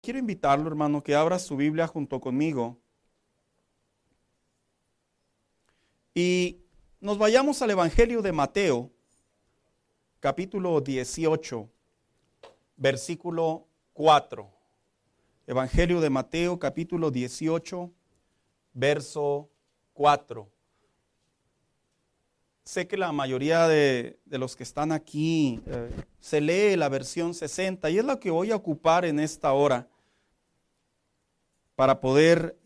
Quiero invitarlo, hermano, que abra su Biblia junto conmigo y nos vayamos al Evangelio de Mateo, capítulo 18, versículo 4. Evangelio de Mateo, capítulo 18, verso 4. Sé que la mayoría de los que están aquí se lee la versión 60 y es la que voy a ocupar en esta hora para poder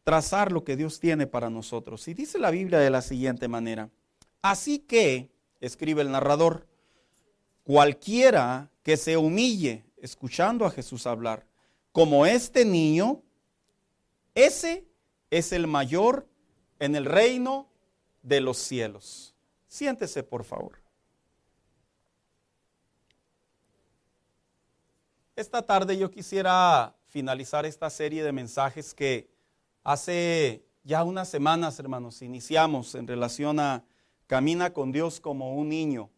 trazar lo que Dios tiene para nosotros. Y dice la Biblia de la siguiente manera: así que, escribe el narrador, cualquiera que se humille escuchando a Jesús hablar, como este niño, ese es el mayor en el reino de los cielos. Siéntese, por favor. Esta tarde yo quisiera finalizar esta serie de mensajes que hace ya unas semanas, hermanos, iniciamos en relación a camina con Dios como un niño.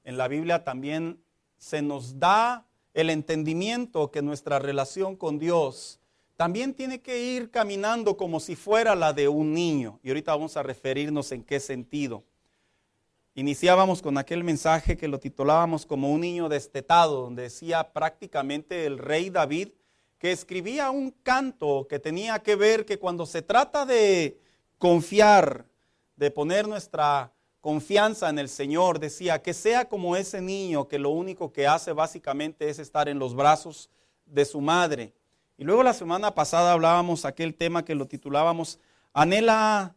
En la Biblia también se nos da el entendimiento que nuestra relación con Dios también tiene que ir caminando como si fuera la de un niño. Y ahorita vamos a referirnos en qué sentido. Iniciábamos con aquel mensaje que lo titulábamos como un niño destetado, donde decía prácticamente el rey David que escribía un canto que tenía que ver que cuando se trata de confiar, de poner nuestra confianza en el Señor, decía que sea como ese niño que lo único que hace básicamente es estar en los brazos de su madre. Y luego la semana pasada hablábamos aquel tema que lo titulábamos anhela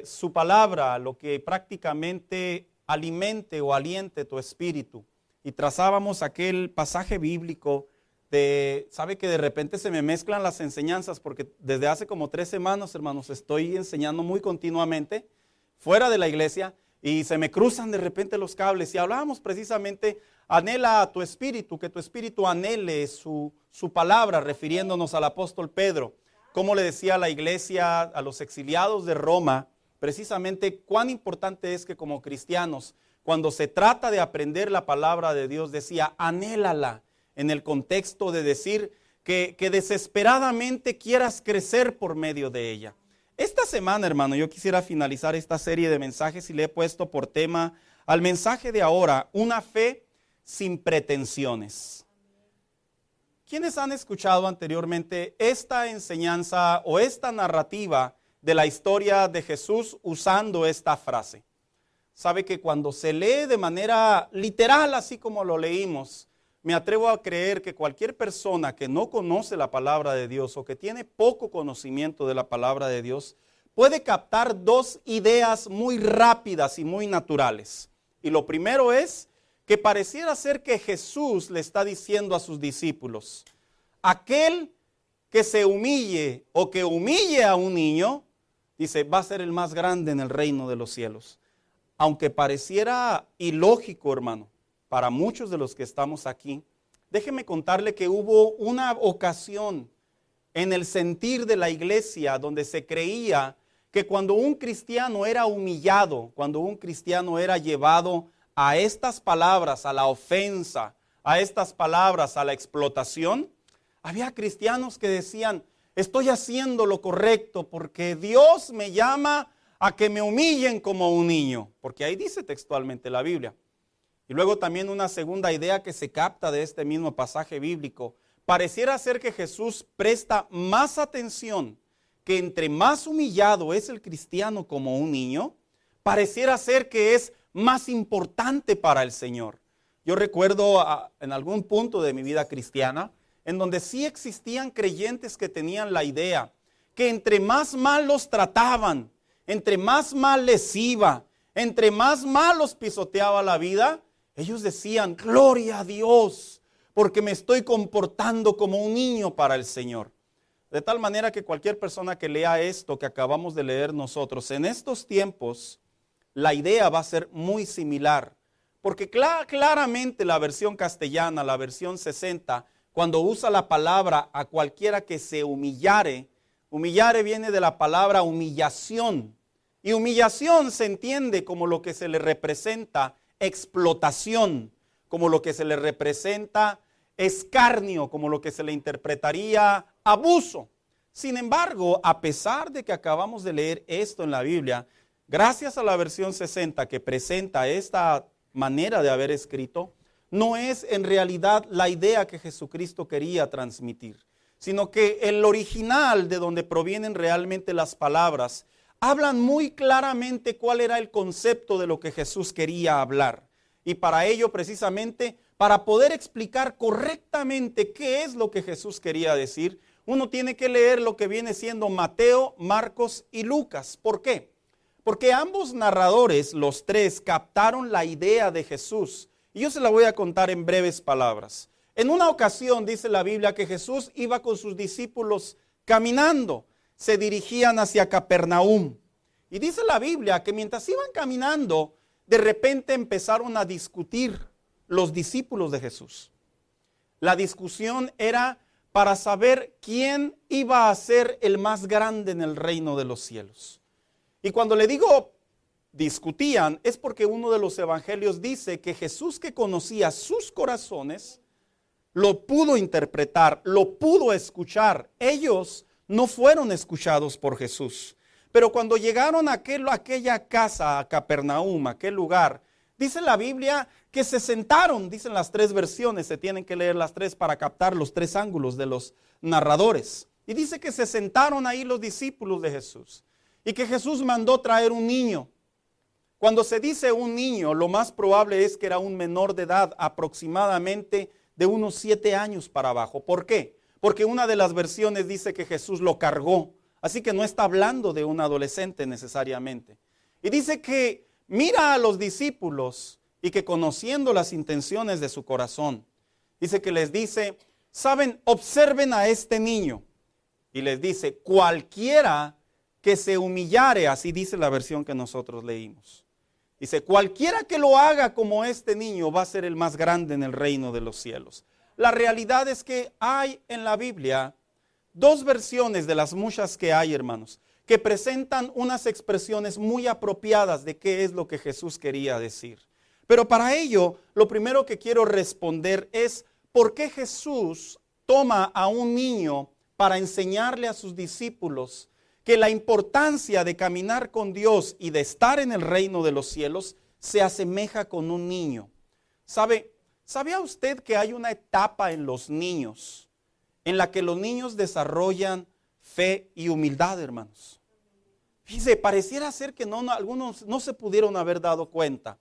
su palabra, lo que prácticamente alimente o aliente tu espíritu. Y trazábamos aquel pasaje bíblico de, sabe que de repente se me mezclan las enseñanzas porque desde hace como 3 semanas, hermanos, estoy enseñando muy continuamente fuera de la iglesia y se me cruzan de repente los cables y hablábamos precisamente, anhela a tu espíritu, que tu espíritu anhele su palabra, refiriéndonos al apóstol Pedro. Como le decía a la iglesia, a los exiliados de Roma, precisamente cuán importante es que como cristianos, cuando se trata de aprender la palabra de Dios, decía, anhélala, en el contexto de decir que desesperadamente quieras crecer por medio de ella. Esta semana, hermano, yo quisiera finalizar esta serie de mensajes y le he puesto por tema al mensaje de ahora, una fe sin pretensiones. ¿Quiénes han escuchado anteriormente esta enseñanza o esta narrativa de la historia de Jesús usando esta frase? Sabe que cuando se lee de manera literal, así como lo leímos, me atrevo a creer que cualquier persona que no conoce la palabra de Dios o que tiene poco conocimiento de la palabra de Dios puede captar 2 ideas muy rápidas y muy naturales. Y lo primero es que pareciera ser que Jesús le está diciendo a sus discípulos, aquel que se humille o que humille a un niño, dice, va a ser el más grande en el reino de los cielos. Aunque pareciera ilógico, hermano, para muchos de los que estamos aquí, déjeme contarle que hubo una ocasión en el sentir de la iglesia donde se creía que cuando un cristiano era humillado, cuando un cristiano era llevado a estas palabras, a la ofensa, a estas palabras, a la explotación, había cristianos que decían, estoy haciendo lo correcto porque Dios me llama a que me humillen como un niño, porque ahí dice textualmente la Biblia. Y luego también una segunda idea que se capta de este mismo pasaje bíblico. Pareciera ser que Jesús presta más atención, que entre más humillado es el cristiano como un niño, pareciera ser que es más importante para el Señor. Yo recuerdo en algún punto de mi vida cristiana, en donde sí existían creyentes que tenían la idea que entre más mal los trataban, entre más mal les iba, entre más mal los pisoteaba la vida, ellos decían, gloria a Dios, porque me estoy comportando como un niño para el Señor. De tal manera que cualquier persona que lea esto que acabamos de leer nosotros, en estos tiempos, la idea va a ser muy similar. Porque claramente la versión castellana, la versión 60, cuando usa la palabra a cualquiera que se humillare, humillare viene de la palabra humillación. Y humillación se entiende como lo que se le representa explotación, como lo que se le representa escarnio, como lo que se le interpretaría abuso. Sin embargo, a pesar de que acabamos de leer esto en la Biblia, gracias a la versión 60 que presenta esta manera de haber escrito, no es en realidad la idea que Jesucristo quería transmitir, sino que el original de donde provienen realmente las palabras hablan muy claramente cuál era el concepto de lo que Jesús quería hablar. Y para ello, precisamente, para poder explicar correctamente qué es lo que Jesús quería decir, uno tiene que leer lo que viene siendo Mateo, Marcos y Lucas. ¿Por qué? Porque ambos narradores, los tres, captaron la idea de Jesús. Y yo se la voy a contar en breves palabras. En una ocasión dice la Biblia que Jesús iba con sus discípulos caminando. Se dirigían hacia Capernaum. Y dice la Biblia que mientras iban caminando, de repente empezaron a discutir los discípulos de Jesús. La discusión era para saber quién iba a ser el más grande en el reino de los cielos. Y cuando le digo discutían, es porque uno de los evangelios dice que Jesús, que conocía sus corazones, lo pudo interpretar, lo pudo escuchar. Ellos no fueron escuchados por Jesús. Pero cuando llegaron a aquella casa, a Capernaum, aquel lugar, dice la Biblia que se sentaron, dicen las tres versiones, se tienen que leer las tres para captar los tres ángulos de los narradores. Y dice que se sentaron ahí los discípulos de Jesús y que Jesús mandó traer un niño. Cuando se dice un niño, lo más probable es que era un menor de edad, aproximadamente de unos 7 años para abajo. ¿Por qué? Porque una de las versiones dice que Jesús lo cargó, así que no está hablando de un adolescente necesariamente. Y dice que mira a los discípulos y que conociendo las intenciones de su corazón, dice que les dice, saben, observen a este niño. Y les dice, cualquiera que se humillare, así dice la versión que nosotros leímos. Dice, cualquiera que lo haga como este niño va a ser el más grande en el reino de los cielos. La realidad es que hay en la Biblia dos versiones de las muchas que hay, hermanos, que presentan unas expresiones muy apropiadas de qué es lo que Jesús quería decir. Pero para ello, lo primero que quiero responder es, ¿por qué Jesús toma a un niño para enseñarle a sus discípulos que la importancia de caminar con Dios y de estar en el reino de los cielos se asemeja con un niño? ¿Sabía usted que hay una etapa en los niños en la que los niños desarrollan fe y humildad, hermanos? Fíjese, pareciera ser que algunos no se pudieron haber dado cuenta,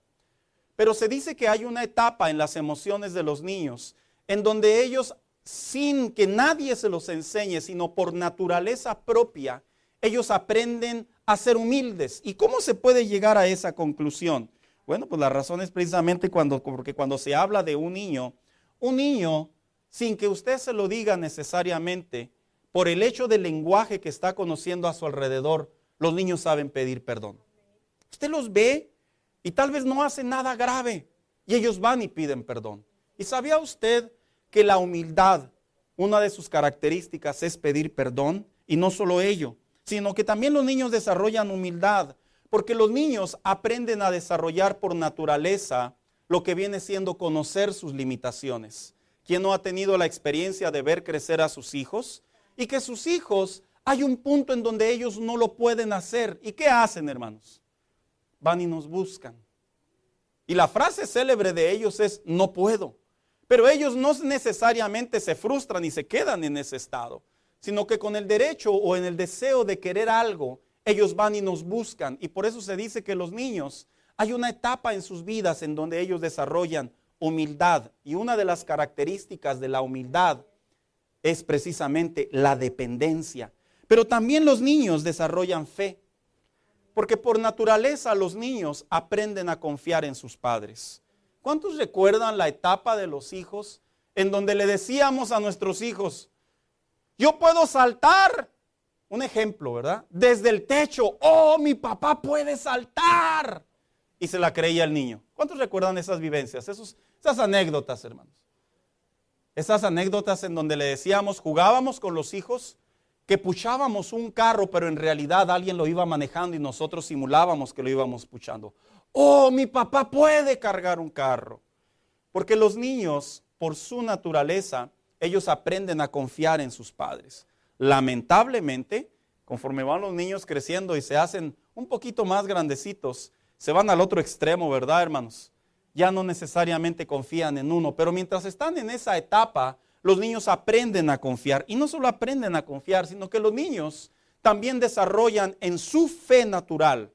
pero se dice que hay una etapa en las emociones de los niños en donde ellos, sin que nadie se los enseñe, sino por naturaleza propia, ellos aprenden a ser humildes. ¿Y cómo se puede llegar a esa conclusión? Bueno, pues la razón es precisamente porque cuando se habla de un niño, sin que usted se lo diga necesariamente, por el hecho del lenguaje que está conociendo a su alrededor, los niños saben pedir perdón. Usted los ve y tal vez no hacen nada grave y ellos van y piden perdón. ¿Y sabía usted que la humildad, una de sus características es pedir perdón? Y no solo ello, sino que también los niños desarrollan humildad, porque los niños aprenden a desarrollar por naturaleza lo que viene siendo conocer sus limitaciones. ¿Quién no ha tenido la experiencia de ver crecer a sus hijos? Y que sus hijos, hay un punto en donde ellos no lo pueden hacer. ¿Y qué hacen, hermanos? Van y nos buscan. Y la frase célebre de ellos es, no puedo. Pero ellos no necesariamente se frustran y se quedan en ese estado, sino que con el derecho o en el deseo de querer algo, ellos van y nos buscan. Y por eso se dice que los niños, hay una etapa en sus vidas en donde ellos desarrollan humildad. Y una de las características de la humildad es precisamente la dependencia. Pero también los niños desarrollan fe, porque por naturaleza los niños aprenden a confiar en sus padres. ¿Cuántos recuerdan la etapa de los hijos en donde le decíamos a nuestros hijos, yo puedo saltar, un ejemplo, ¿verdad? Desde el techo, oh, mi papá puede saltar. Y se la creía el niño. ¿Cuántos recuerdan esas vivencias, esas anécdotas, hermanos? Esas anécdotas en donde le decíamos, jugábamos con los hijos, que puchábamos un carro, pero en realidad alguien lo iba manejando y nosotros simulábamos que lo íbamos puchando. Oh, mi papá puede cargar un carro. Porque los niños por su naturaleza, ellos aprenden a confiar en sus padres. Lamentablemente, conforme van los niños creciendo y se hacen un poquito más grandecitos, se van al otro extremo, ¿verdad, hermanos? Ya no necesariamente confían en uno, pero mientras están en esa etapa, los niños aprenden a confiar. Y no solo aprenden a confiar, sino que los niños también desarrollan en su fe natural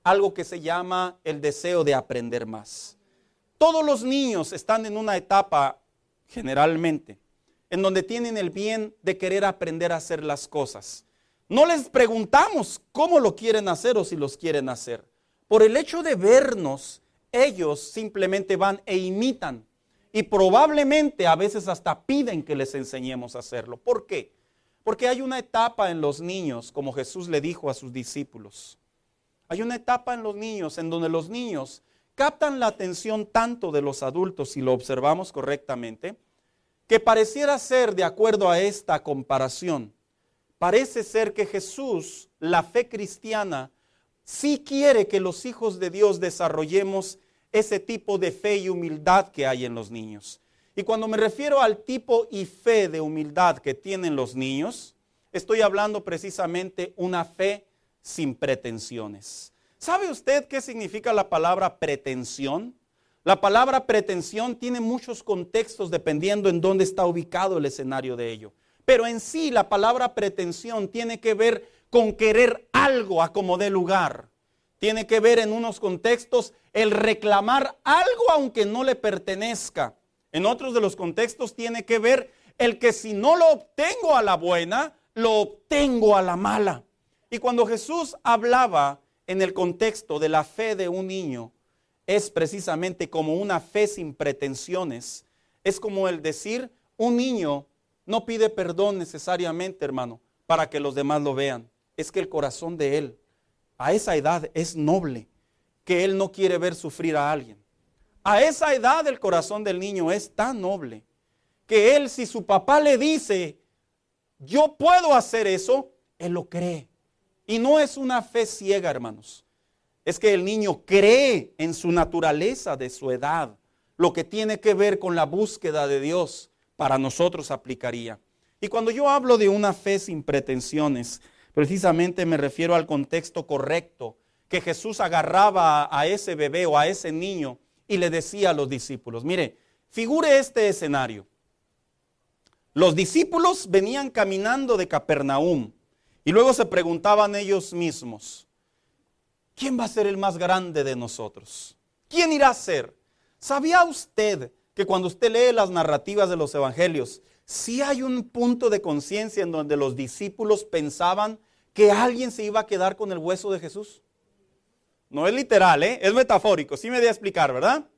algo que se llama el deseo de aprender más. Todos los niños están en una etapa, generalmente, en donde tienen el bien de querer aprender a hacer las cosas. No les preguntamos cómo lo quieren hacer o si los quieren hacer. Por el hecho de vernos, ellos simplemente van e imitan. Y probablemente a veces hasta piden que les enseñemos a hacerlo. ¿Por qué? Porque hay una etapa en los niños, como Jesús le dijo a sus discípulos. Hay una etapa en los niños en donde los niños captan la atención tanto de los adultos, si lo observamos correctamente, que pareciera ser, de acuerdo a esta comparación, parece ser que Jesús, la fe cristiana, sí quiere que los hijos de Dios desarrollemos ese tipo de fe y humildad que hay en los niños. Y cuando me refiero al tipo y fe de humildad que tienen los niños, estoy hablando precisamente una fe sin pretensiones. ¿Sabe usted qué significa la palabra pretensión? La palabra pretensión tiene muchos contextos dependiendo en dónde está ubicado el escenario de ello. Pero en sí la palabra pretensión tiene que ver con querer algo a como dé lugar. Tiene que ver en unos contextos el reclamar algo aunque no le pertenezca. En otros de los contextos tiene que ver el que si no lo obtengo a la buena, lo obtengo a la mala. Y cuando Jesús hablaba en el contexto de la fe de un niño, es precisamente como una fe sin pretensiones. Es como el decir, un niño no pide perdón necesariamente, hermano, para que los demás lo vean. Es que el corazón de él, a esa edad, es noble, que él no quiere ver sufrir a alguien. A esa edad el corazón del niño es tan noble, que él, si su papá le dice, yo puedo hacer eso, él lo cree. Y no es una fe ciega, hermanos. Es que el niño cree en su naturaleza de su edad. Lo que tiene que ver con la búsqueda de Dios, para nosotros aplicaría. Y cuando yo hablo de una fe sin pretensiones, precisamente me refiero al contexto correcto, que Jesús agarraba a ese bebé o a ese niño y le decía a los discípulos, mire, figure este escenario. Los discípulos venían caminando de Capernaum y luego se preguntaban ellos mismos, ¿quién va a ser el más grande de nosotros? ¿Quién irá a ser? ¿Sabía usted que cuando usted lee las narrativas de los evangelios, sí hay un punto de conciencia en donde los discípulos pensaban que alguien se iba a quedar con el hueso de Jesús? No es literal, es metafórico, sí me voy a explicar, ¿verdad?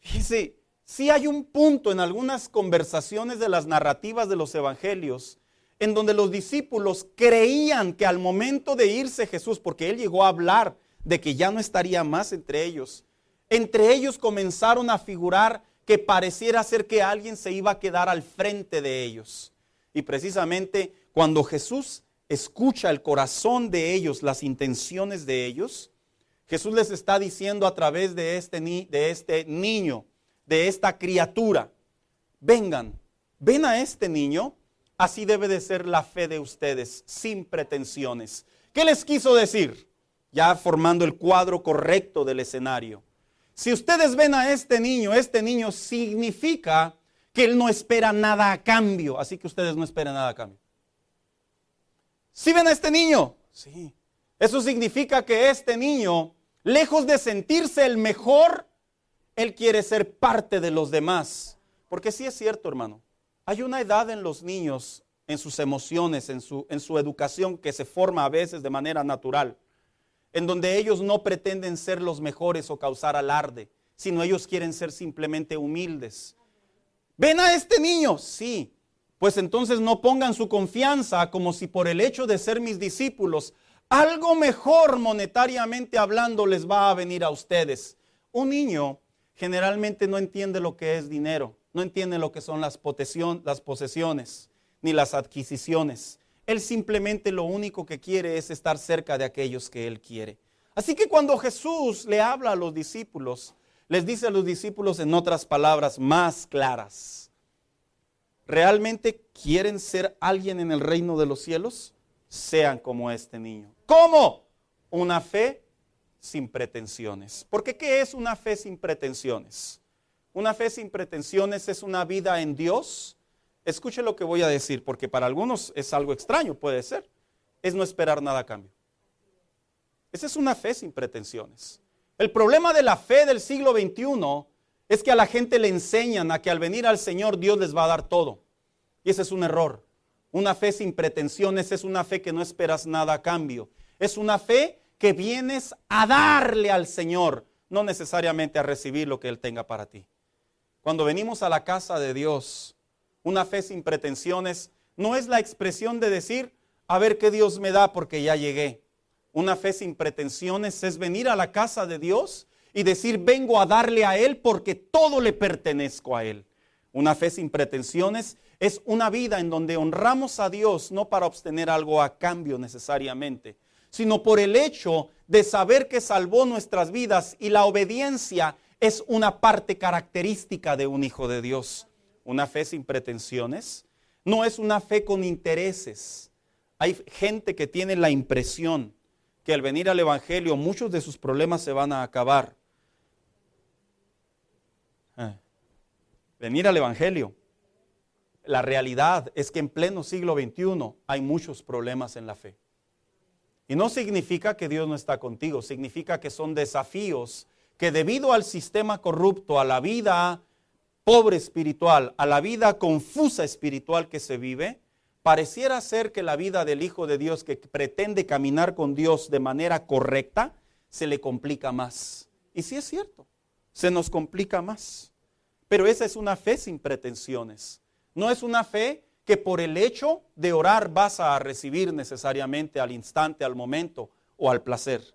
Fíjese, sí hay un punto en algunas conversaciones de las narrativas de los evangelios en donde los discípulos creían que al momento de irse Jesús, porque él llegó a hablar de que ya no estaría más entre ellos comenzaron a figurar que pareciera ser que alguien se iba a quedar al frente de ellos. Y precisamente cuando Jesús escucha el corazón de ellos, las intenciones de ellos, Jesús les está diciendo a través de este niño, de esta criatura, vengan, ven a este niño, así debe de ser la fe de ustedes, sin pretensiones. ¿Qué les quiso decir? Ya formando el cuadro correcto del escenario. Si ustedes ven a este niño significa que él no espera nada a cambio, así que ustedes no esperen nada a cambio. ¿Sí ven a este niño? Sí. Eso significa que este niño, lejos de sentirse el mejor, él quiere ser parte de los demás. Porque sí es cierto, hermano. Hay una edad en los niños, en sus emociones, en su educación, que se forma a veces de manera natural, en donde ellos no pretenden ser los mejores o causar alarde, sino ellos quieren ser simplemente humildes. ¿Ven a este niño? Sí. Pues entonces no pongan su confianza como si por el hecho de ser mis discípulos, algo mejor monetariamente hablando les va a venir a ustedes. Un niño generalmente no entiende lo que es dinero, no entiende lo que son las posesiones, ni las adquisiciones. Él simplemente lo único que quiere es estar cerca de aquellos que él quiere. Así que cuando Jesús le habla a los discípulos, les dice a los discípulos en otras palabras más claras: ¿realmente quieren ser alguien en el reino de los cielos? Sean como este niño. ¿Cómo? Una fe sin pretensiones. Porque ¿qué es una fe sin pretensiones? Una fe sin pretensiones es una vida en Dios. Escuche lo que voy a decir, porque para algunos es algo extraño, puede ser. Es no esperar nada a cambio. Esa es una fe sin pretensiones. El problema de la fe del siglo XXI es que a la gente le enseñan a que al venir al Señor Dios les va a dar todo. Y ese es un error. Una fe sin pretensiones es una fe que no esperas nada a cambio. Es una fe que vienes a darle al Señor, no necesariamente a recibir lo que Él tenga para ti. Cuando venimos a la casa de Dios, una fe sin pretensiones no es la expresión de decir, a ver qué Dios me da porque ya llegué. Una fe sin pretensiones es venir a la casa de Dios y decir, vengo a darle a Él porque todo le pertenezco a Él. Una fe sin pretensiones es una vida en donde honramos a Dios no para obtener algo a cambio necesariamente, sino por el hecho de saber que salvó nuestras vidas, y la obediencia es una parte característica de un hijo de Dios. Una fe sin pretensiones no es una fe con intereses. Hay gente que tiene la impresión que al venir al Evangelio muchos de sus problemas se van a acabar. Venir al Evangelio. La realidad es que en pleno siglo XXI hay muchos problemas en la fe. Y no significa que Dios no está contigo, significa que son desafíos que debido al sistema corrupto, a la vida pobre espiritual, a la vida confusa espiritual que se vive, pareciera ser que la vida del Hijo de Dios que pretende caminar con Dios de manera correcta, se le complica más. Y sí es cierto, se nos complica más. Pero esa es una fe sin pretensiones. No es una fe que por el hecho de orar vas a recibir necesariamente al instante, al momento o al placer.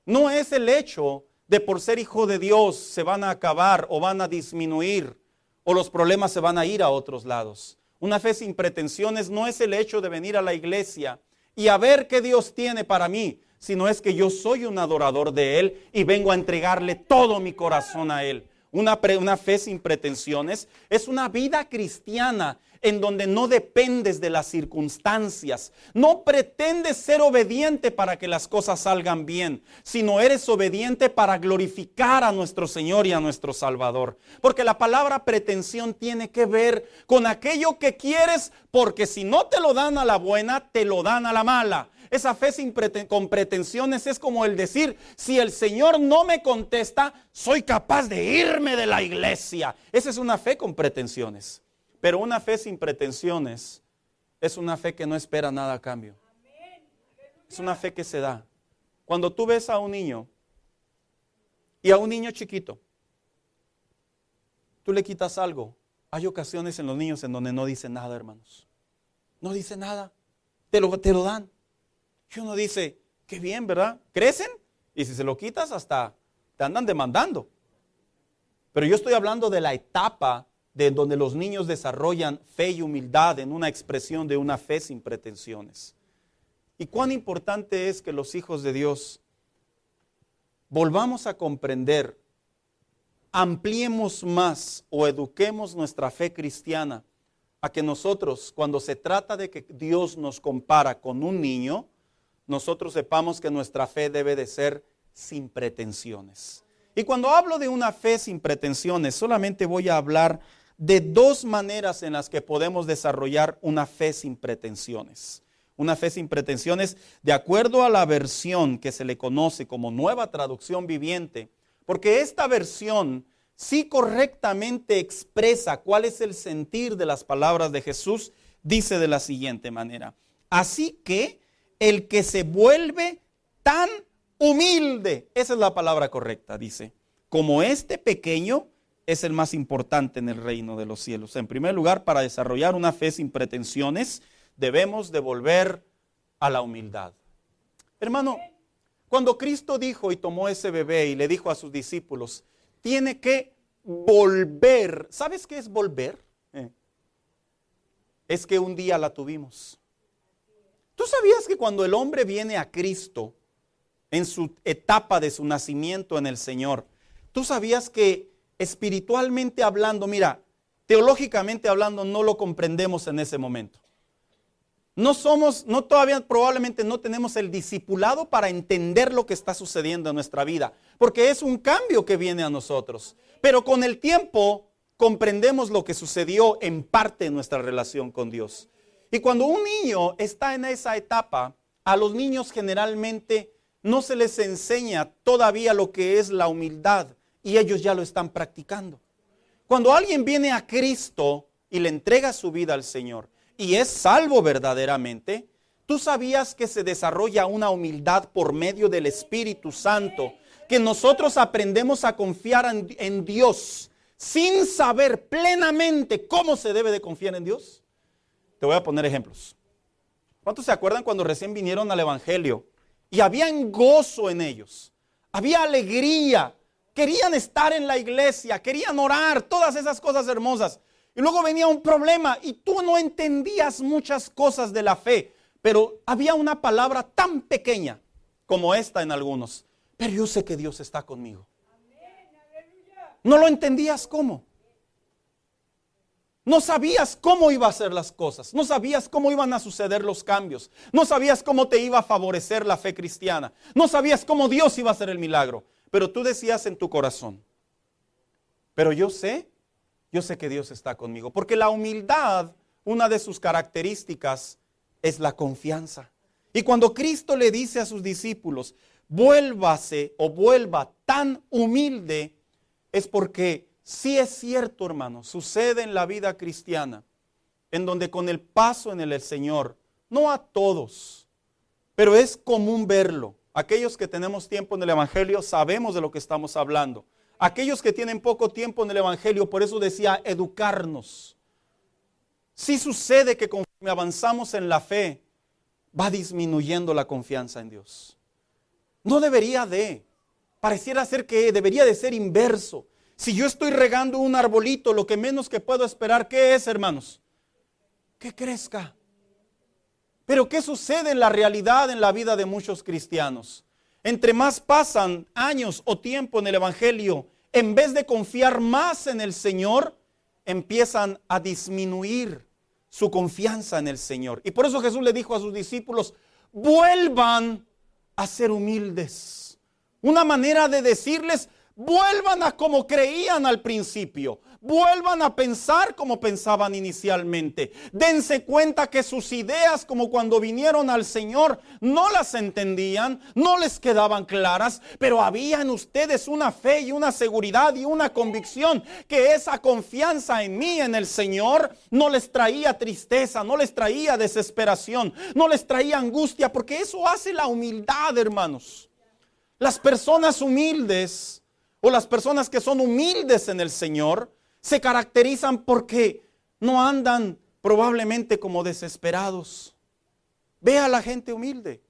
No es el hecho de por ser hijo de Dios se van a acabar o van a disminuir o los problemas se van a ir a otros lados. Una fe sin pretensiones no es el hecho de venir a la iglesia y a ver qué Dios tiene para mí, sino es que yo soy un adorador de Él y vengo a entregarle todo mi corazón a Él. Una fe sin pretensiones es una vida cristiana en donde no dependes de las circunstancias, no pretendes ser obediente para que las cosas salgan bien, sino eres obediente para glorificar a nuestro Señor y a nuestro Salvador. Porque la palabra pretensión tiene que ver con aquello que quieres, porque si no te lo dan a la buena, te lo dan a la mala. Esa fe con pretensiones es como el decir, si el Señor no me contesta, soy capaz de irme de la iglesia. Esa es una fe con pretensiones. Pero una fe sin pretensiones es una fe que no espera nada a cambio. Es una fe que se da. Cuando tú ves a un niño y a un niño chiquito, tú le quitas algo. Hay ocasiones en los niños en donde no dice nada, hermanos. No dice nada. Te lo dan. Y uno dice, qué bien, ¿verdad? Crecen y si se lo quitas hasta te andan demandando. Pero yo estoy hablando de la etapa de donde los niños desarrollan fe y humildad en una expresión de una fe sin pretensiones. Y cuán importante es que los hijos de Dios volvamos a comprender, ampliemos más o eduquemos nuestra fe cristiana a que nosotros, cuando se trata de que Dios nos compara con un niño, nosotros sepamos que nuestra fe debe de ser sin pretensiones. Y cuando hablo de una fe sin pretensiones, solamente voy a hablar de dos maneras en las que podemos desarrollar una fe sin pretensiones. Una fe sin pretensiones, de acuerdo a la versión que se le conoce como Nueva Traducción Viviente, porque esta versión sí correctamente expresa cuál es el sentir de las palabras de Jesús, dice de la siguiente manera: así que el que se vuelve tan humilde, esa es la palabra correcta, dice, como este pequeño, es el más importante en el reino de los cielos. En primer lugar, para desarrollar una fe sin pretensiones, debemos de volver a la humildad. Hermano, cuando Cristo dijo y tomó ese bebé y le dijo a sus discípulos, tiene que volver. ¿Sabes qué es volver? Es que un día la tuvimos. ¿Tú sabías que cuando el hombre viene a Cristo, en su etapa de su nacimiento en el Señor, Tú sabías que espiritualmente hablando, mira, teológicamente hablando, no lo comprendemos en ese momento. Todavía probablemente no tenemos el discipulado para entender lo que está sucediendo en nuestra vida, porque es un cambio que viene a nosotros. Pero con el tiempo comprendemos lo que sucedió en parte en nuestra relación con Dios. Y cuando un niño está en esa etapa, a los niños generalmente no se les enseña todavía lo que es la humildad y ellos ya lo están practicando. Cuando alguien viene a Cristo y le entrega su vida al Señor y es salvo verdaderamente, tú sabías que se desarrolla una humildad por medio del Espíritu Santo, que nosotros aprendemos a confiar en Dios sin saber plenamente cómo se debe de confiar en Dios. Te voy a poner ejemplos. ¿Cuántos se acuerdan cuando recién vinieron al Evangelio y había gozo en ellos? Había alegría, querían estar en la iglesia, querían orar, todas esas cosas hermosas. Y luego venía un problema y tú no entendías muchas cosas de la fe, pero había una palabra tan pequeña como esta en algunos. Pero yo sé que Dios está conmigo. No lo entendías cómo. No sabías cómo iba a ser las cosas. No sabías cómo iban a suceder los cambios. No sabías cómo te iba a favorecer la fe cristiana. No sabías cómo Dios iba a hacer el milagro. Pero tú decías en tu corazón, pero yo sé que Dios está conmigo. Porque la humildad, una de sus características es la confianza. Y cuando Cristo le dice a sus discípulos, vuélvase o vuelva tan humilde, es porque sí es cierto, hermano, sucede en la vida cristiana, en donde con el paso en el Señor, no a todos, pero es común verlo. Aquellos que tenemos tiempo en el Evangelio sabemos de lo que estamos hablando. Aquellos que tienen poco tiempo en el Evangelio, por eso decía educarnos. Sí sucede que conforme avanzamos en la fe, va disminuyendo la confianza en Dios. No debería de. Pareciera ser que debería de ser inverso. Si yo estoy regando un arbolito, lo que menos que puedo esperar, ¿qué es, hermanos? Que crezca. Pero ¿qué sucede en la realidad en la vida de muchos cristianos? Entre más pasan años o tiempo en el Evangelio, en vez de confiar más en el Señor, empiezan a disminuir su confianza en el Señor. Y por eso Jesús le dijo a sus discípulos, vuelvan a ser humildes. Una manera de decirles, vuelvan a como creían al principio. Vuelvan a pensar como pensaban inicialmente. Dense cuenta que sus ideas, como cuando vinieron al Señor, no las entendían, no les quedaban claras, pero había en ustedes una fe y una seguridad y una convicción que esa confianza en mí, en el Señor, no les traía tristeza, no les traía desesperación, no les traía angustia, porque eso hace la humildad, hermanos. Las personas humildes o las personas que son humildes en el Señor se caracterizan porque no andan probablemente como desesperados. Vea a la gente humilde.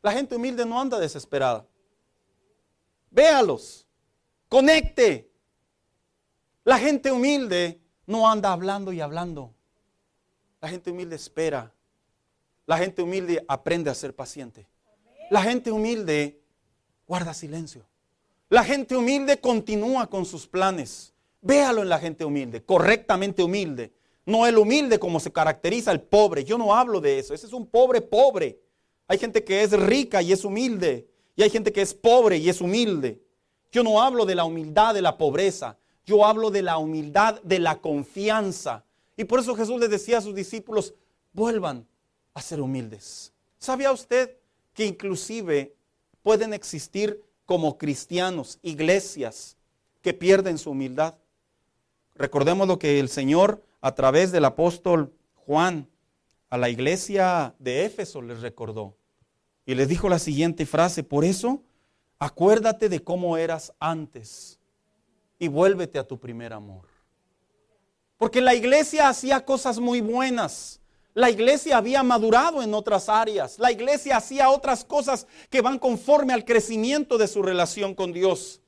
La gente humilde no anda desesperada. Véalos. Conecte. La gente humilde no anda hablando y hablando. La gente humilde espera. La gente humilde aprende a ser paciente. La gente humilde guarda silencio. La gente humilde continúa con sus planes. Véalo en la gente humilde, correctamente humilde. No el humilde como se caracteriza el pobre. Yo no hablo de eso. Ese es un pobre. Hay gente que es rica y es humilde. Y hay gente que es pobre y es humilde. Yo no hablo de la humildad de la pobreza. Yo hablo de la humildad de la confianza. Y por eso Jesús les decía a sus discípulos, vuelvan a ser humildes. ¿Sabía usted que inclusive pueden existir como cristianos, iglesias que pierden su humildad? Recordemos lo que el Señor a través del apóstol Juan a la iglesia de Éfeso les recordó. Y les dijo la siguiente frase, por eso acuérdate de cómo eras antes y vuélvete a tu primer amor. Porque la iglesia hacía cosas muy buenas. La iglesia había madurado en otras áreas. La iglesia hacía otras cosas que van conforme al crecimiento de su relación con Dios.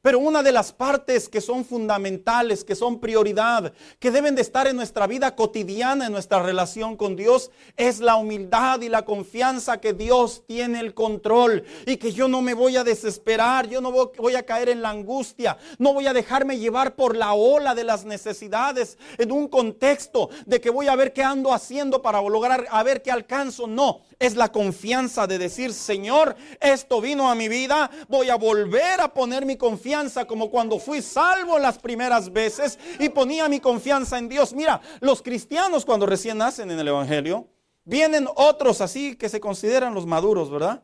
Pero una de las partes que son fundamentales, que son prioridad, que deben de estar en nuestra vida cotidiana, en nuestra relación con Dios, es la humildad y la confianza que Dios tiene el control y que yo no me voy a desesperar, yo no voy a caer en la angustia, no voy a dejarme llevar por la ola de las necesidades en un contexto de que voy a ver qué ando haciendo para lograr, a ver qué alcanzo. No, es la confianza de decir, Señor, esto vino a mi vida, voy a volver a poner mi confianza como cuando fui salvo las primeras veces y ponía mi confianza en Dios. Mira, los cristianos cuando recién nacen en el evangelio, vienen otros así que se consideran los maduros, ¿verdad?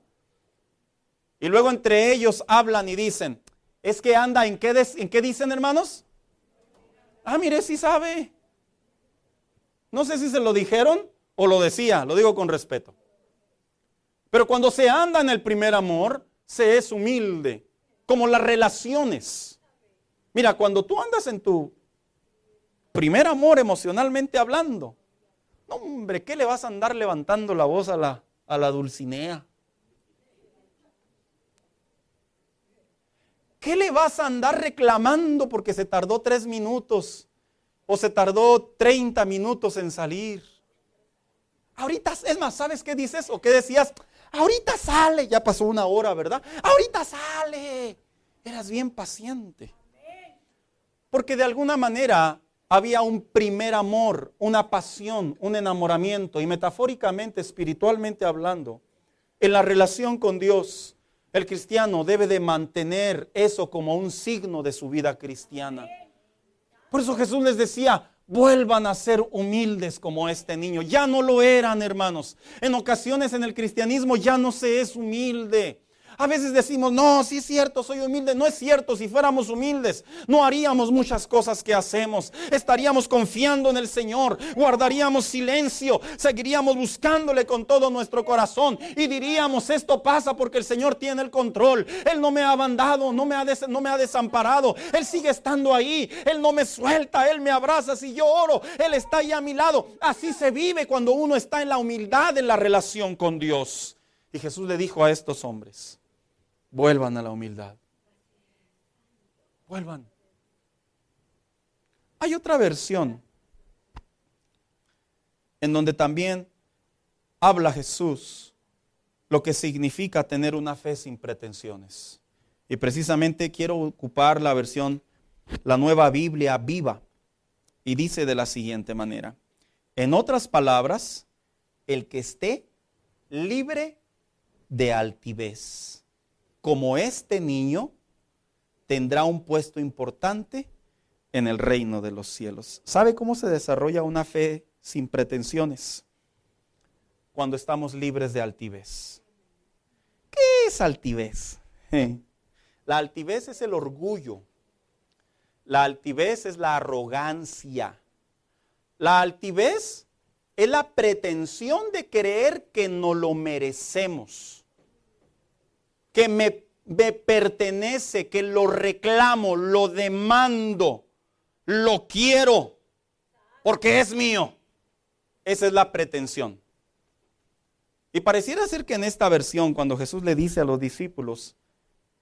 Y luego entre ellos hablan y dicen, es que anda, ¿en qué dicen, hermanos? Ah, mire, sí sabe. No sé si se lo dijeron o lo decía, lo digo con respeto. Pero cuando se anda en el primer amor, se es humilde. Como las relaciones. Mira, cuando tú andas en tu primer amor emocionalmente hablando, no, hombre, ¿qué le vas a andar levantando la voz a la Dulcinea? ¿Qué le vas a andar reclamando porque se tardó 3 minutos o se tardó 30 minutos en salir? Ahorita, es más, ¿sabes qué dices o qué decías? Ahorita sale, ya pasó 1 hora, ¿verdad? Ahorita sale. Eras bien paciente. Porque de alguna manera había un primer amor, una pasión, un enamoramiento. Y metafóricamente, espiritualmente hablando, en la relación con Dios, el cristiano debe de mantener eso como un signo de su vida cristiana. Por eso Jesús les decía, vuelvan a ser humildes como este niño. Ya no lo eran, hermanos. En ocasiones en el cristianismo ya no se es humilde. A veces decimos, no, sí es cierto, soy humilde. No es cierto, si fuéramos humildes, no haríamos muchas cosas que hacemos. Estaríamos confiando en el Señor, guardaríamos silencio, seguiríamos buscándole con todo nuestro corazón y diríamos, esto pasa porque el Señor tiene el control. Él no me ha abandonado, no me ha desamparado. Él sigue estando ahí, Él no me suelta, Él me abraza. Si yo oro, Él está ahí a mi lado. Así se vive cuando uno está en la humildad en la relación con Dios. Y Jesús le dijo a estos hombres, vuelvan a la humildad. Vuelvan. Hay otra versión en donde también habla Jesús lo que significa tener una fe sin pretensiones. Y precisamente quiero ocupar la versión, la Nueva Biblia Viva. Y dice de la siguiente manera. En otras palabras, el que esté libre de altivez, como este niño, tendrá un puesto importante en el reino de los cielos. ¿Sabe cómo se desarrolla una fe sin pretensiones? Cuando estamos libres de altivez. ¿Qué es altivez? La altivez es el orgullo. La altivez es la arrogancia. La altivez es la pretensión de creer que no lo merecemos, que me pertenece, que lo reclamo, lo demando, lo quiero, porque es mío. Esa es la pretensión. Y pareciera ser que en esta versión, cuando Jesús le dice a los discípulos,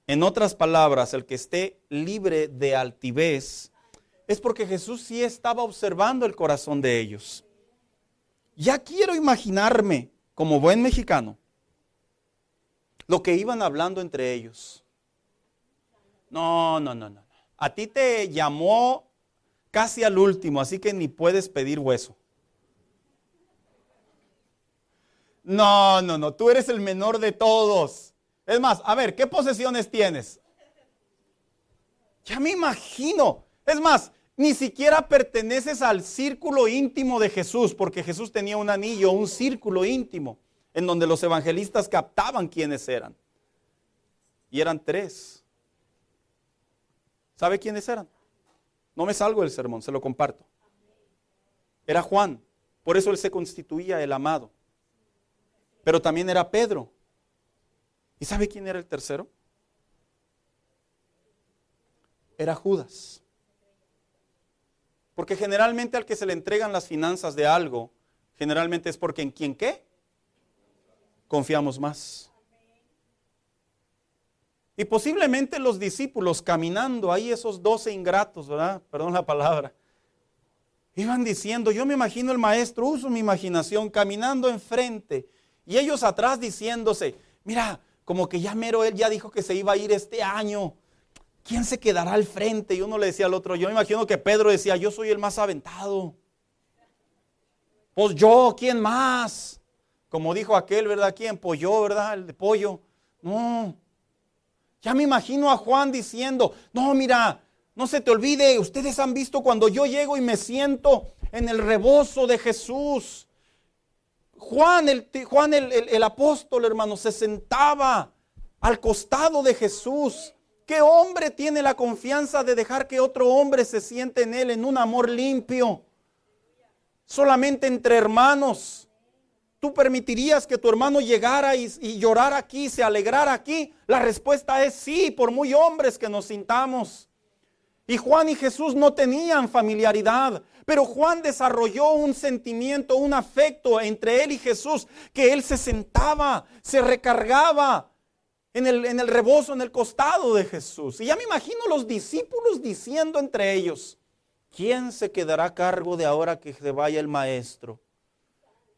en otras palabras, el que esté libre de altivez, es porque Jesús sí estaba observando el corazón de ellos. Ya quiero imaginarme, como buen mexicano, lo que iban hablando entre ellos. No. A ti te llamó casi al último, así que ni puedes pedir hueso. No, tú eres el menor de todos. Es más, a ver, ¿qué posesiones tienes? Ya me imagino. Es más, ni siquiera perteneces al círculo íntimo de Jesús, porque Jesús tenía un anillo, un círculo íntimo, en donde los evangelistas captaban quiénes eran. Y eran 3. ¿Sabe quiénes eran? No me salgo del sermón, se lo comparto. Era Juan, por eso él se constituía el amado. Pero también era Pedro. ¿Y sabe quién era el tercero? Era Judas. Porque generalmente al que se le entregan las finanzas de algo, generalmente es porque en quien ¿qué? Confiamos más. Y posiblemente los discípulos caminando ahí, esos 12 ingratos, ¿verdad? Perdón la palabra. Iban diciendo, yo me imagino el maestro, uso mi imaginación, caminando enfrente. Y ellos atrás diciéndose, mira, como que ya mero él ya dijo que se iba a ir este año. ¿Quién se quedará al frente? Y uno le decía al otro, yo me imagino que Pedro decía, yo soy el más aventado. Pues yo, ¿quién más? Como dijo aquel, ¿verdad? ¿Quién? Pues yo, ¿verdad? El de pollo. No. Ya me imagino a Juan diciendo, no, mira, no se te olvide, ustedes han visto cuando yo llego y me siento en el rebozo de Jesús. Juan el apóstol, hermano, se sentaba al costado de Jesús. ¿Qué hombre tiene la confianza de dejar que otro hombre se siente en él en un amor limpio? Solamente entre hermanos. ¿Tú permitirías que tu hermano llegara y llorara aquí, se alegrara aquí? La respuesta es sí, por muy hombres que nos sintamos. Y Juan y Jesús no tenían familiaridad, pero Juan desarrolló un sentimiento, un afecto entre él y Jesús, que él se sentaba, se recargaba en el rebozo, en el costado de Jesús. Y ya me imagino los discípulos diciendo entre ellos, ¿quién se quedará a cargo de ahora que se vaya el maestro?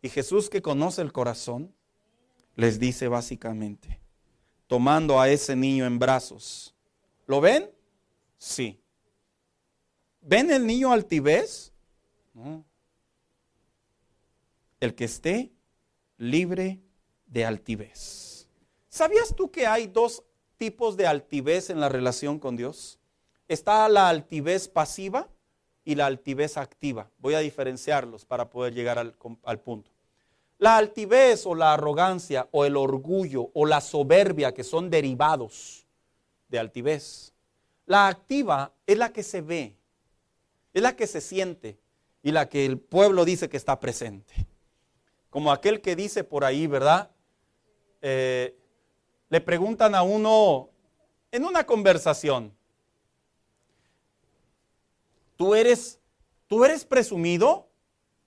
Y Jesús, que conoce el corazón, les dice básicamente, tomando a ese niño en brazos, ¿lo ven? Sí. ¿Ven el niño altivez? No. El que esté libre de altivez. ¿Sabías tú que hay dos tipos de altivez en la relación con Dios? Está la altivez pasiva y la altivez activa. Voy a diferenciarlos para poder llegar al punto. La altivez o la arrogancia o el orgullo o la soberbia, que son derivados de altivez. La activa es la que se ve, es la que se siente y la que el pueblo dice que está presente. Como aquel que dice por ahí, ¿verdad? Le preguntan a uno en una conversación, ¿Tú eres presumido?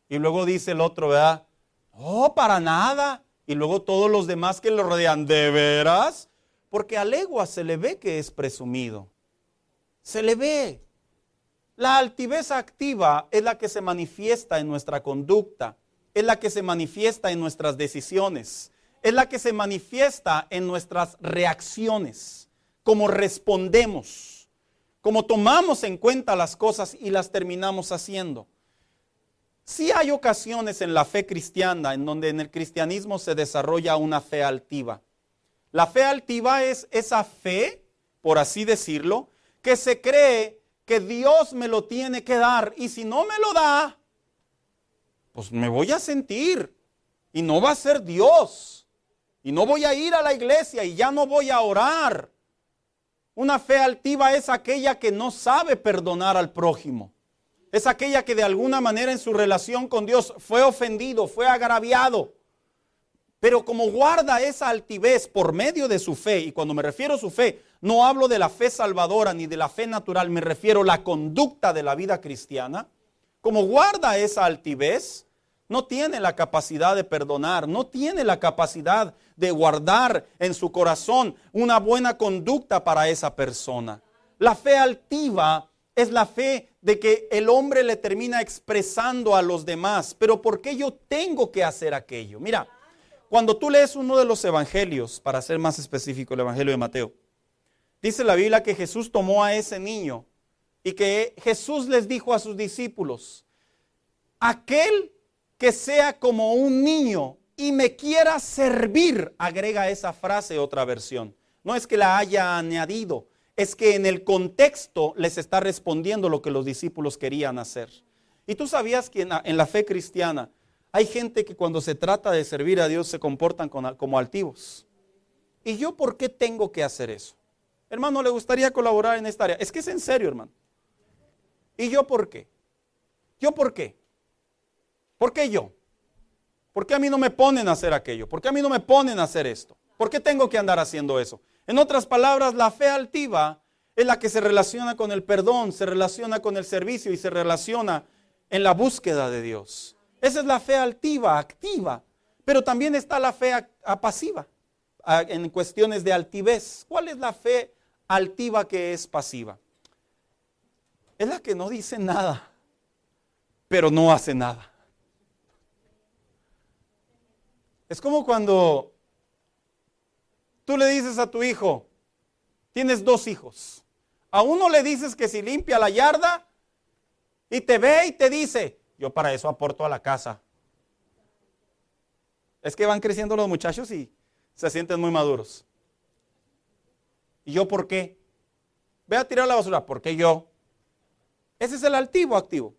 Y luego dice el otro, ¿verdad? Oh, para nada. Y luego todos los demás que lo rodean, ¿de veras? Porque a legua se le ve que es presumido. Se le ve. La altivez activa es la que se manifiesta en nuestra conducta, es la que se manifiesta en nuestras decisiones, es la que se manifiesta en nuestras reacciones, cómo respondemos, cómo tomamos en cuenta las cosas y las terminamos haciendo. Sí hay ocasiones en la fe cristiana en donde en el cristianismo se desarrolla una fe altiva. La fe altiva es esa fe, por así decirlo, que se cree que Dios me lo tiene que dar y si no me lo da, pues me voy a sentir y no va a ser Dios y no voy a ir a la iglesia y ya no voy a orar. Una fe altiva es aquella que no sabe perdonar al prójimo. Es aquella que de alguna manera en su relación con Dios fue ofendido, fue agraviado. Pero como guarda esa altivez por medio de su fe, y cuando me refiero a su fe, no hablo de la fe salvadora ni de la fe natural, me refiero a la conducta de la vida cristiana. Como guarda esa altivez, no tiene la capacidad de perdonar, no tiene la capacidad de guardar en su corazón una buena conducta para esa persona. La fe altiva es la fe de que el hombre le termina expresando a los demás, pero ¿por qué yo tengo que hacer aquello? Mira, cuando tú lees uno de los evangelios, para ser más específico, el evangelio de Mateo, dice la Biblia que Jesús tomó a ese niño y que Jesús les dijo a sus discípulos, aquel que sea como un niño y me quiera servir, agrega esa frase otra versión. No es que la haya añadido, es que en el contexto les está respondiendo lo que los discípulos querían hacer. Y tú sabías que en la fe cristiana hay gente que cuando se trata de servir a Dios se comportan como altivos. ¿Y yo por qué tengo que hacer eso? Hermano, ¿le gustaría colaborar en esta área? Es que es en serio, hermano. ¿Y yo por qué? ¿Yo por qué? ¿Por qué yo? ¿Por qué a mí no me ponen a hacer aquello? ¿Por qué a mí no me ponen a hacer esto? ¿Por qué tengo que andar haciendo eso? En otras palabras, la fe altiva es la que se relaciona con el perdón, se relaciona con el servicio y se relaciona en la búsqueda de Dios. Esa es la fe altiva, activa. Pero también está la fe pasiva. en cuestiones de altivez. ¿Cuál es la fe altiva que es pasiva? Es la que no dice nada, pero no hace nada. Es como cuando tú le dices a tu hijo, tienes 2 hijos. A uno le dices que si limpia la yarda y te ve y te dice, yo para eso aporto a la casa. Es que van creciendo los muchachos y se sienten muy maduros. ¿Y yo por qué? Ve a tirar la basura. ¿Por qué yo? Ese es el altivo activo.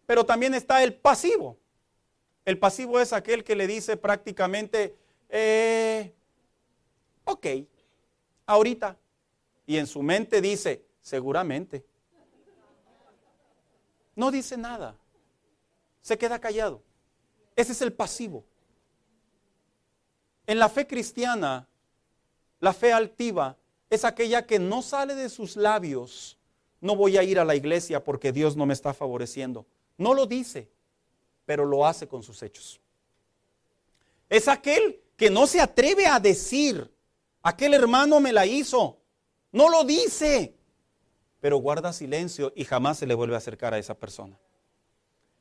Pero también está el pasivo. El pasivo es aquel que le dice prácticamente, ok, ahorita. Y en su mente dice, seguramente. No dice nada. Se queda callado. Ese es el pasivo. En la fe cristiana, la fe altiva es aquella que no sale de sus labios. No voy a ir a la iglesia porque Dios no me está favoreciendo. No lo dice, pero lo hace con sus hechos. Es aquel que no se atreve a decir, aquel hermano me la hizo. No lo dice, pero guarda silencio y jamás se le vuelve a acercar a esa persona.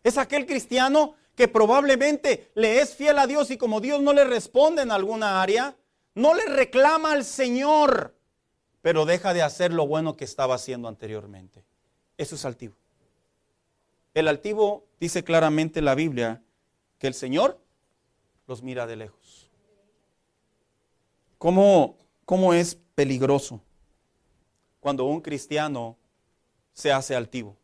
Es aquel cristiano que probablemente le es fiel a Dios y como Dios no le responde en alguna área, no le reclama al Señor, pero deja de hacer lo bueno que estaba haciendo anteriormente. Eso es altivo. El altivo dice claramente en la Biblia que el Señor los mira de lejos. ¿Cómo es peligroso cuando un cristiano se hace altivo?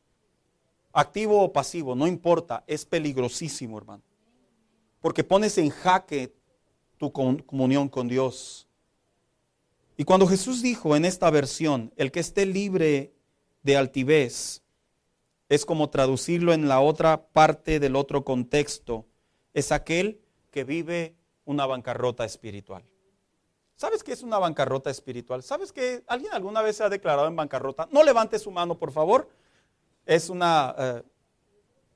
Activo o pasivo, no importa, es peligrosísimo, hermano. Porque pones en jaque tu comunión con Dios. Y cuando Jesús dijo en esta versión, el que esté libre de altivez, es como traducirlo en la otra parte del otro contexto, es aquel que vive una bancarrota espiritual. ¿Sabes qué es una bancarrota espiritual? ¿Sabes que alguien alguna vez se ha declarado en bancarrota? No levante su mano, por favor. Es una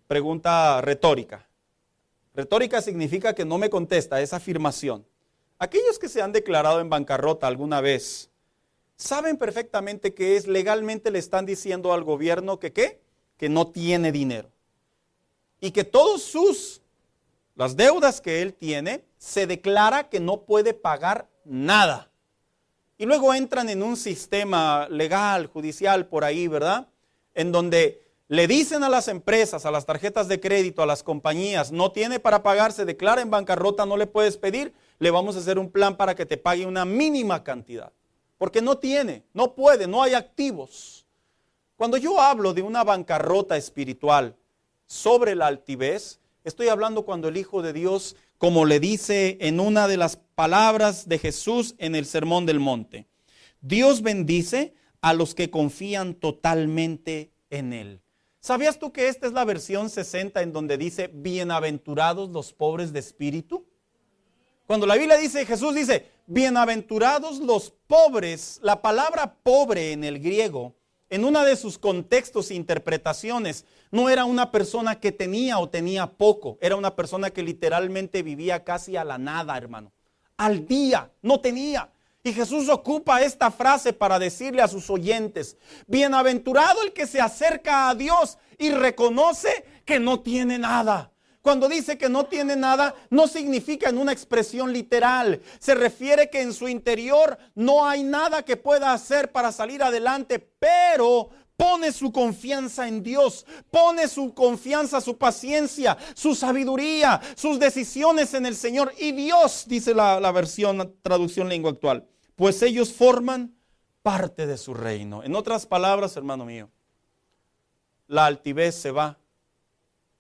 pregunta retórica. Retórica significa que no me contesta, es afirmación. Aquellos que se han declarado en bancarrota alguna vez, saben perfectamente que es legalmente le están diciendo al gobierno que ¿qué? Que no tiene dinero. Y que las deudas que él tiene, se declara que no puede pagar nada. Y luego entran en un sistema legal, judicial, por ahí, ¿verdad? En donde le dicen a las empresas, a las tarjetas de crédito, a las compañías, no tiene para pagar, se declara en bancarrota, no le puedes pedir, le vamos a hacer un plan para que te pague una mínima cantidad. Porque no tiene, no puede, no hay activos. Cuando yo hablo de una bancarrota espiritual sobre la altivez, estoy hablando cuando el Hijo de Dios, como le dice en una de las palabras de Jesús en el Sermón del Monte, Dios bendice a los que confían totalmente en Él. ¿Sabías tú que esta es la versión 60 en donde dice, bienaventurados los pobres de espíritu? Cuando la Biblia dice, Jesús dice, bienaventurados los pobres, la palabra pobre en el griego, en una de sus contextos e interpretaciones, no era una persona que tenía o tenía poco, era una persona que literalmente vivía casi a la nada, hermano. Al día, no tenía. Y Jesús ocupa esta frase para decirle a sus oyentes, bienaventurado el que se acerca a Dios y reconoce que no tiene nada. Cuando dice que no tiene nada, no significa en una expresión literal. Se refiere que en su interior no hay nada que pueda hacer para salir adelante, pero pone su confianza en Dios, pone su confianza, su paciencia, su sabiduría, sus decisiones en el Señor. Y Dios, dice la traducción lengua actual, pues ellos forman parte de su reino. En otras palabras, hermano mío, la altivez se va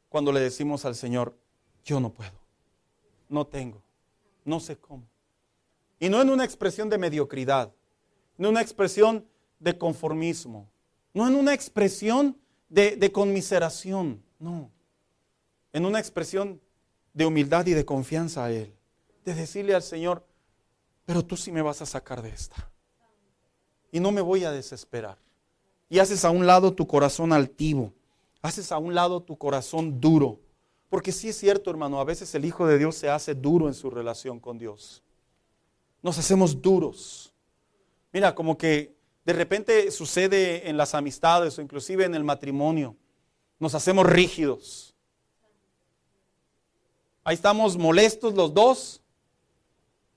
cuando le decimos al Señor, yo no puedo, no tengo, no sé cómo. Y no en una expresión de mediocridad, no en una expresión de conformismo, no en una expresión de conmiseración, no. En una expresión de humildad y de confianza a Él. De decirle al Señor, pero tú sí me vas a sacar de esta. Y no me voy a desesperar. Y haces a un lado tu corazón altivo. Haces a un lado tu corazón duro. Porque sí es cierto, hermano, a veces el Hijo de Dios se hace duro en su relación con Dios. Nos hacemos duros. Mira, como que de repente sucede en las amistades o inclusive en el matrimonio. Nos hacemos rígidos. Ahí estamos molestos los dos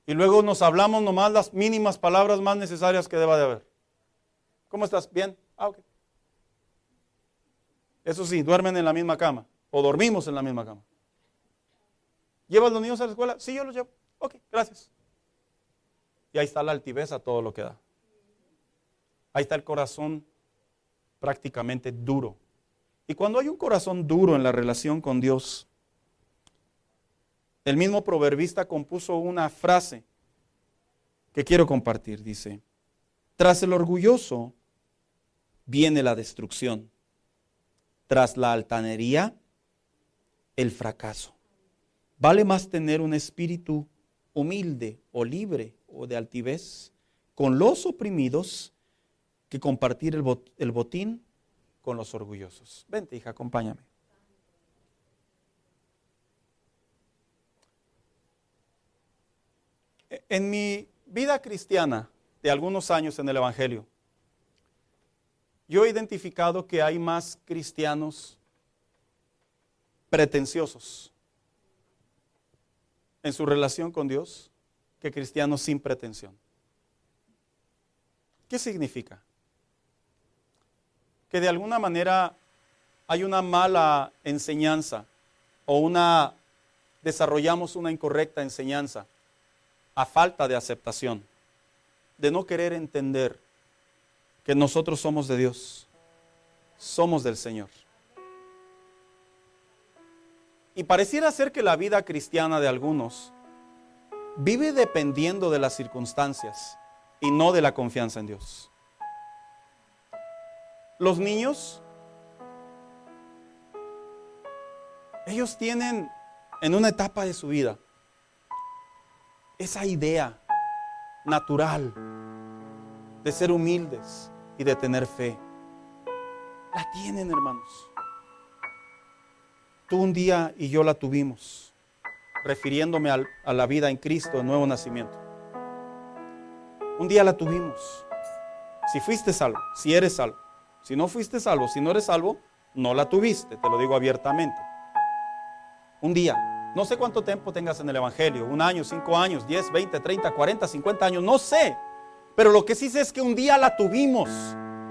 y luego nos hablamos nomás las mínimas palabras más necesarias que deba de haber. ¿Cómo estás? ¿Bien? Ok. Eso sí, duermen en la misma cama o dormimos en la misma cama. ¿Llevas los niños a la escuela? Sí, yo los llevo. Ok, gracias. Y ahí está la altivez a todo lo que da. Ahí está el corazón prácticamente duro. Y cuando hay un corazón duro en la relación con Dios, el mismo proverbista compuso una frase que quiero compartir. Dice, tras el orgulloso viene la destrucción, tras la altanería el fracaso. Vale más tener un espíritu humilde o libre o de altivez con los oprimidos que compartir el botín con los orgullosos. Vente, hija, acompáñame. En mi vida cristiana de algunos años en el Evangelio, yo he identificado que hay más cristianos pretenciosos en su relación con Dios que cristianos sin pretensión. ¿Qué significa? Que de alguna manera hay una mala enseñanza o desarrollamos una incorrecta enseñanza a falta de aceptación, de no querer entender que nosotros somos de Dios, somos del Señor. Y pareciera ser que la vida cristiana de algunos vive dependiendo de las circunstancias y no de la confianza en Dios. Los niños, ellos tienen en una etapa de su vida esa idea natural de ser humildes y de tener fe. La tienen, hermanos. Tú un día y yo la tuvimos, refiriéndome a la vida en Cristo, el nuevo nacimiento. Un día la tuvimos. Si fuiste salvo, si eres salvo. Si no fuiste salvo, si no eres salvo, no la tuviste, te lo digo abiertamente. Un día, no sé cuánto tiempo tengas en el Evangelio, 1 año, 5 años, 10, 20, 30, 40, 50 años, no sé. Pero lo que sí sé es que un día la tuvimos.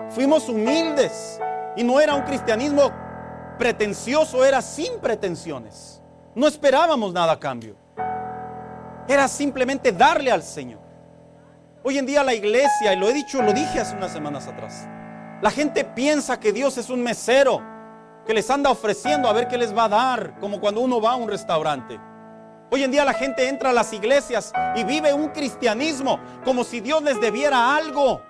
Fuimos humildes y no era un cristianismo pretencioso, era sin pretensiones. No esperábamos nada a cambio. Era simplemente darle al Señor. Hoy en día la iglesia, y lo he dicho, lo dije hace unas semanas atrás, la gente piensa que Dios es un mesero que les anda ofreciendo a ver qué les va a dar, como cuando uno va a un restaurante. Hoy en día la gente entra a las iglesias y vive un cristianismo como si Dios les debiera algo,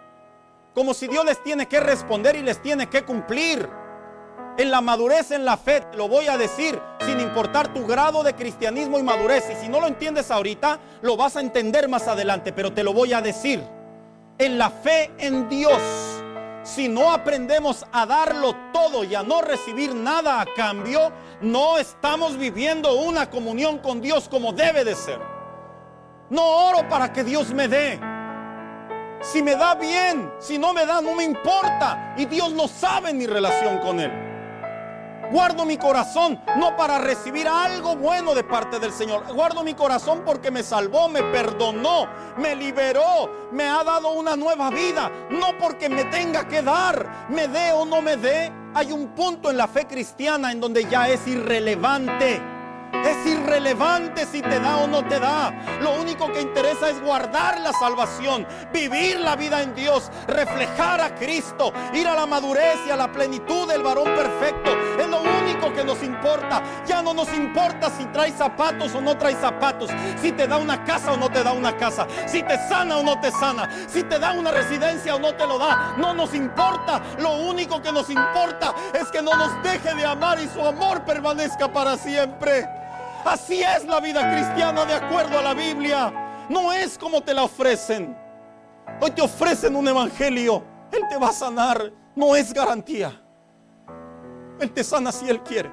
como si Dios les tiene que responder y les tiene que cumplir. En la madurez, en la fe, te lo voy a decir, sin importar tu grado de cristianismo y madurez. Y si no lo entiendes ahorita, lo vas a entender más adelante, pero te lo voy a decir. En la fe en Dios, si no aprendemos a darlo todo y a no recibir nada a cambio, no estamos viviendo una comunión con Dios como debe de ser. No oro para que Dios me dé. Si me da bien, si no me da, no me importa. Y Dios no sabe mi relación con Él. Guardo mi corazón no para recibir algo bueno de parte del Señor. Guardo mi corazón porque me salvó, me perdonó, me liberó, me ha dado una nueva vida. No porque me tenga que dar, me dé o no me dé. Hay un punto en la fe cristiana en donde ya es irrelevante. Es irrelevante si te da o no te da. Lo único que interesa es guardar la salvación, vivir la vida en Dios, reflejar a Cristo, ir a la madurez y a la plenitud del varón perfecto. Es lo único que nos importa. Ya no nos importa si traes zapatos o no traes zapatos, si te da una casa o no te da una casa, si te sana o no te sana, si te da una residencia o no te lo da. No nos importa. Lo único que nos importa es que no nos deje de amar y su amor permanezca para siempre. Así es la vida cristiana de acuerdo a la Biblia. No es como te la ofrecen. Hoy te ofrecen un evangelio. Él te va a sanar. No es garantía. Él te sana si Él quiere.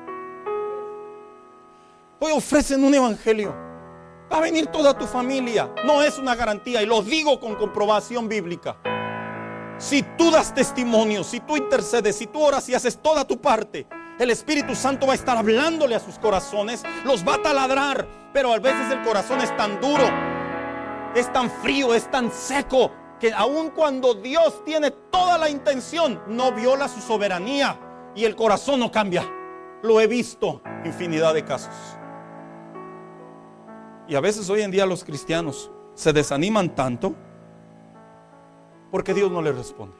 Hoy ofrecen un evangelio Va a venir toda tu familia. No es una garantía, y lo digo con comprobación bíblica. Si tú das testimonio, si tú intercedes, si tú oras y haces toda tu parte, el Espíritu Santo va a estar hablándole a sus corazones, los va a taladrar. Pero a veces el corazón es tan duro, es tan frío, es tan seco, que aun cuando Dios tiene toda la intención, no viola su soberanía y el corazón no cambia. Lo he visto infinidad de casos. Y a veces hoy en día los cristianos se desaniman tanto porque Dios no les responde.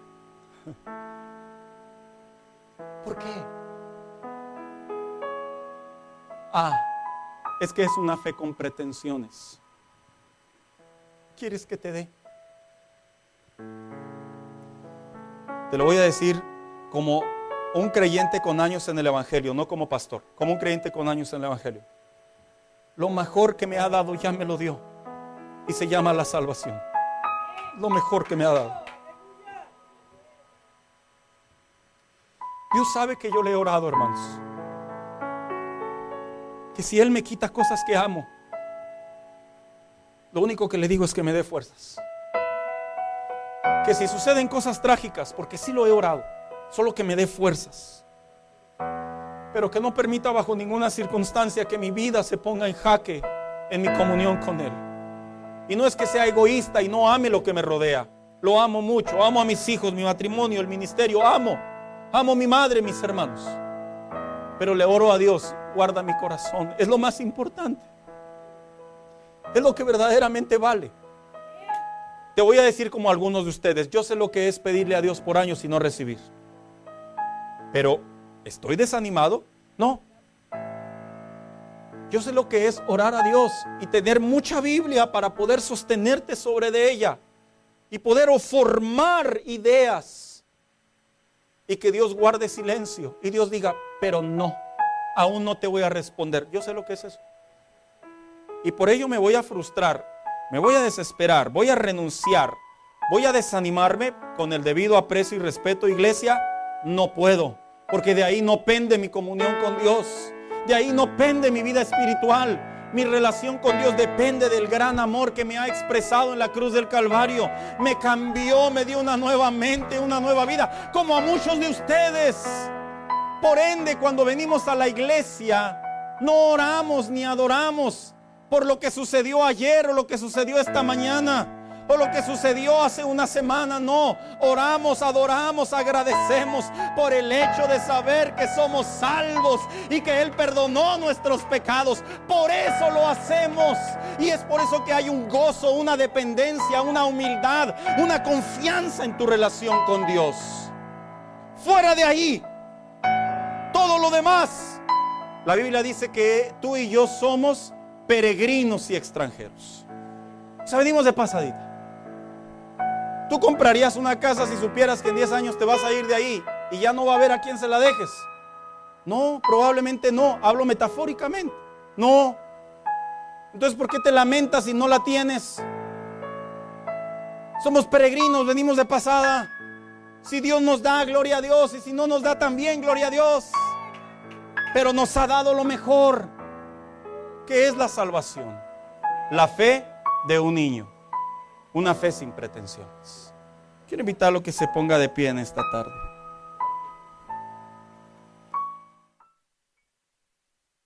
¿Por qué? Es que es una fe con pretensiones. ¿Quieres que te dé? Te lo voy a decir como un creyente con años en el Evangelio, no como pastor, como un creyente con años en el Evangelio. Lo mejor que me ha dado ya me lo dio, y se llama la salvación. Lo mejor que me ha dado. Dios sabe que yo le he orado, hermanos, que si Él me quita cosas que amo, lo único que le digo es que me dé fuerzas. Que si suceden cosas trágicas, porque sí lo he orado, solo que me dé fuerzas, pero que no permita bajo ninguna circunstancia que mi vida se ponga en jaque en mi comunión con Él. Y no es que sea egoísta y no ame lo que me rodea. Lo amo mucho, amo a mis hijos, mi matrimonio, el ministerio, amo a mi madre, mis hermanos. Pero le oro a Dios, guarda mi corazón. Es lo más importante. Es lo que verdaderamente vale. Te voy a decir como algunos de ustedes, yo sé lo que es pedirle a Dios por años y no recibir. Pero, ¿estoy desanimado? No. Yo sé lo que es orar a Dios y tener mucha Biblia para poder sostenerte sobre de ella y poder formar ideas, y que Dios guarde silencio y Dios diga, pero no, aún no te voy a responder. Yo sé lo que es eso. Y por ello me voy a frustrar, me voy a desesperar, voy a renunciar, voy a desanimarme. Con el debido aprecio y respeto, iglesia, no puedo, porque de ahí no pende mi comunión con Dios, de ahí no pende mi vida espiritual. Mi relación con Dios depende del gran amor que me ha expresado en la cruz del Calvario. Me cambió, me dio una nueva mente, una nueva vida, como a muchos de ustedes. Por ende, cuando venimos a la iglesia, no oramos ni adoramos por lo que sucedió ayer o lo que sucedió esta mañana o lo que sucedió hace una semana. No, oramos, adoramos, agradecemos por el hecho de saber que somos salvos y que Él perdonó nuestros pecados. Por eso lo hacemos, y es por eso que hay un gozo, una dependencia, una humildad, una confianza en tu relación con Dios. Fuera de ahí, todo lo demás, la Biblia dice que tú y yo somos peregrinos y extranjeros. O sea, venimos de pasadita. ¿Tú comprarías una casa si supieras que en 10 años te vas a ir de ahí y ya no va a haber a quien se la dejes? No, probablemente no. Hablo metafóricamente. No. Entonces, ¿por qué te lamentas si no la tienes? Somos peregrinos, venimos de pasada. Si Dios nos da, gloria a Dios. Y si no nos da, también gloria a Dios. Pero nos ha dado lo mejor, que es la salvación. La fe de un niño. Una fe sin pretensiones. Quiero invitarlo a que se ponga de pie en esta tarde.